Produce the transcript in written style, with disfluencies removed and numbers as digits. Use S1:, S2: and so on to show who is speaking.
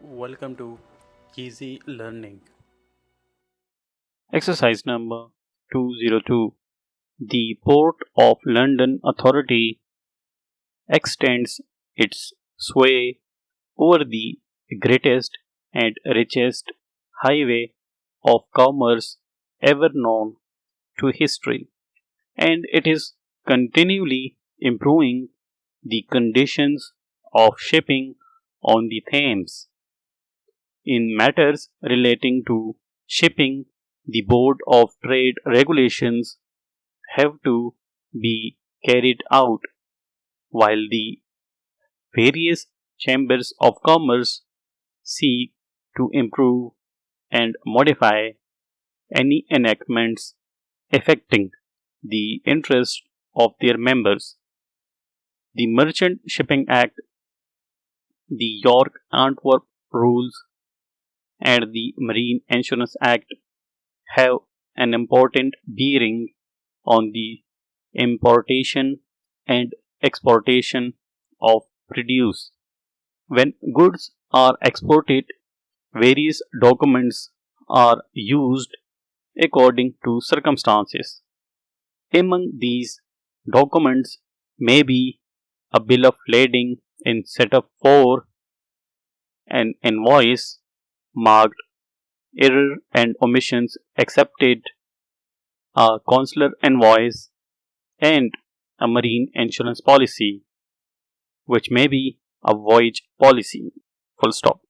S1: Welcome to Easy Learning.
S2: Exercise number 202. The Port of London Authority extends its sway over the greatest and richest highway of commerce ever known to history, and it is continually improving the conditions of shipping on the Thames. In matters relating to shipping, the Board of Trade regulations have to be carried out, while the various chambers of commerce seek to improve and modify any enactments affecting the interests of their members. The Merchant Shipping Act, the York Antwerp Rules, and the Marine Insurance Act have an important bearing on the importation and exportation of produce. When goods are exported, various documents are used according to circumstances. Among these documents may be a bill of lading in setup 4, an invoice marked error and omissions accepted, a consular invoice, and a marine insurance policy, which may be a voyage policy. Full stop.